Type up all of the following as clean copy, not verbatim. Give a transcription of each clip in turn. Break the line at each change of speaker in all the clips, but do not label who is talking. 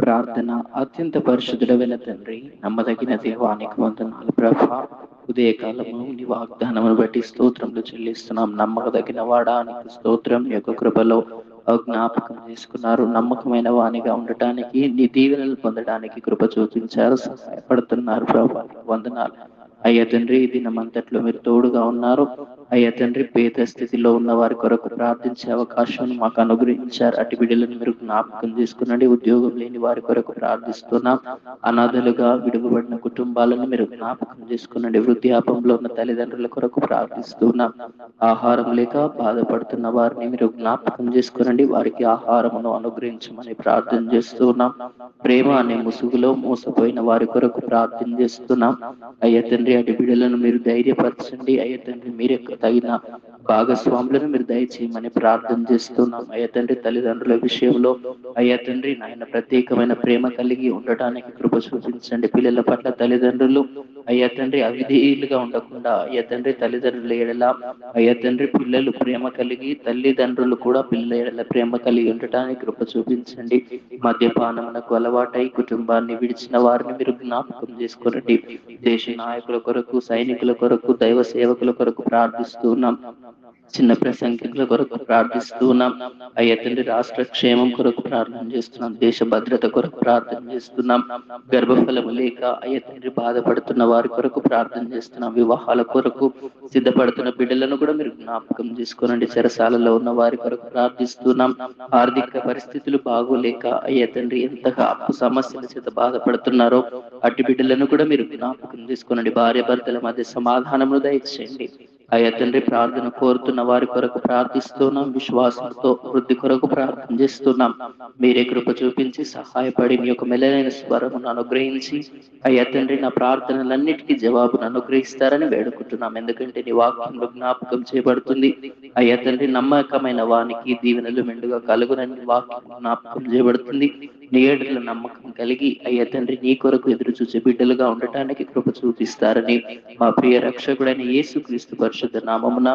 ప్రార్థన. అత్యంత పరిశుద్ధుడైన తండ్రి, నమ్మదగిన దేవానికి వందనాలు ప్రభా. ఉదయకాలము నీ వాగ్దానమును బట్టి స్తోత్రములు చెల్లిస్తున్నాం. నమ్మకదగిన వాడానికి స్తోత్రం. నీ యొక్క కృపలో జ్ఞాపకం చేసుకున్నారు. నమ్మకమైన వానిగా ఉండటానికి, నీ దీవెనలు పొందడానికి కృప చూపించారు, సహాయపడుతున్నారు ప్రభా. వందనాలు అయ్యా తండ్రి. ఈ దినమంతట్లో మీరు తోడుగా ఉన్నారు అయ్యా తండ్రి. పేద స్థితిలో ఉన్న వారి కొరకు ప్రార్థించే అవకాశం మాకు అనుగ్రహించారు. అటు బిడ్డలను మీరు జ్ఞాపకం చేసుకునండి. ఉద్యోగం లేని వారి కొరకు ప్రార్థిస్తున్నాం. అనాథలుగా విడువబడిన కుటుంబాలను మీరు జ్ఞాపకం చేసుకునండి. వృద్ధాపంలో ఉన్న తల్లిదండ్రుల కొరకు ప్రార్థిస్తున్నాం. ఆహారం లేక బాధపడుతున్న వారిని మీరు జ్ఞాపకం చేసుకునండి. వారికి ఆహారమును అనుగ్రహించమని ప్రార్థన చేస్తున్నాం. ప్రేమ అనే ముసుగులో మోసపోయిన వారి కొరకు ప్రార్థన చేస్తున్నాం అయ్యా తండ్రి. అటు బిడ్డలను మీరు ధైర్యపరచండి అయ్యా తండ్రి. మీరే తగిన భాగస్వాములను మీరు దయచేయమని ప్రార్థన చేస్తున్నాం అయ్యా తండ్రి. తల్లిదండ్రుల విషయంలో అయ్యా తండ్రి నాయన ప్రత్యేకమైన ప్రేమ కలిగి ఉండటానికి కృప చూపించండి. పిల్లల పట్ల తల్లిదండ్రులు అయ్యా తండ్రి అవిధేయులుగా ఉండకుండా అయ్యా తండ్రి తల్లిదండ్రుల ఎడల అయ్యా తండ్రి పిల్లలు ప్రేమ కలిగి, తల్లిదండ్రులు కూడా పిల్లల ఎడల ప్రేమ కలిగి ఉండటానికి కృప చూపించండి. మద్యపానమునకు అలవాటై కుటుంబాన్ని విడిచిన వారిని మీరు జ్ఞాపకం చేసుకోనండి. దేశ నాయకుల కొరకు, సైనికుల కొరకు, దైవ సేవకుల కొరకు ప్రార్థిస్తున్నాం. చిన్న ప్రసంగికుల కొరకు ప్రార్థిస్తున్నాం అయ్యా తండ్రి. రాష్ట్ర క్షేమం కొరకు ప్రార్థన చేస్తున్నాం. దేశ భద్రత కొరకు ప్రార్థన చేస్తున్నాం. గర్భఫలము లేక అయ్యా తండ్రి బాధపడుతున్న వారి కొరకు ప్రార్థన చేస్తున్నాం. వివాహాల కొరకు సిద్ధపడుతున్న బిడ్డలను కూడా మీరు జ్ఞాపకం చేసుకోనండి. చెరసాలలో ఉన్న వారి కొరకు ప్రార్థిస్తున్నాం. ఆర్థిక పరిస్థితులు బాగోలేక అయ్యా తండ్రి ఎంతగా అప్పు సమస్యల చేత బాధపడుతున్నారో అట్టి బిడ్డలను కూడా మీరు జ్ఞాపకం చేసుకోనండి. భార్య భర్తల మధ్య సమాధానమును దయచేయండి అయ్యా తండ్రి. ప్రార్థన కోరుతున్న వారి కొరకు ప్రార్థిస్తున్నాం. విశ్వాసంతో వృద్ధి కొరకు ప్రార్థన చేస్తున్నాం. మీరే కృప చూపించి సహాయపడి మీ యొక్క మెల్లైన స్వరమును అనుగ్రహించి అయ్యా తండ్రి నా ప్రార్థనలన్నిటికీ జవాబును అనుగ్రహిస్తారని వేడుకుంటున్నాం. ఎందుకంటే నీ వాక్యంలో జ్ఞాపకం చేయబడుతుంది అయ్యా తండ్రి. నమ్మకమైన వానికి దీవెనలు మెండుగా కలుగునని వాక్యం జ్ఞాపకం చేయబడుతుంది. నీ ఏడుల నమ్మకం కలిగి అయ్యా తండ్రి నీ కొరకు ఎదురు చూసే బిడ్డలుగా ఉండటానికి కృప చూపిస్తారని మా ప్రియ రక్షకుడైన యేసుక్రీస్తు పరిశుద్ధ నామమున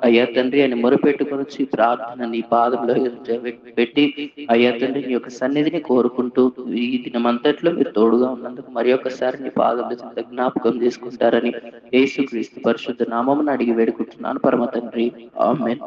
అయ్యా తండ్రి అని మొరపెట్టుకొని ప్రార్థన నీ పాదంలో పెట్టి అయ్యా తండ్రి నీ యొక్క సన్నిధిని కోరుకుంటూ ఈ దినమంతట్లో మీరు తోడుగా ఉన్నందుకు మరి ఒక్కసారి నీ పాదంలో జ్ఞాపకం చేసుకుంటారని యేసుక్రీస్తు పరిశుద్ధ నామమున అడిగి వేడుకుంటున్నాను పరమ తండ్రి. ఆమేన్.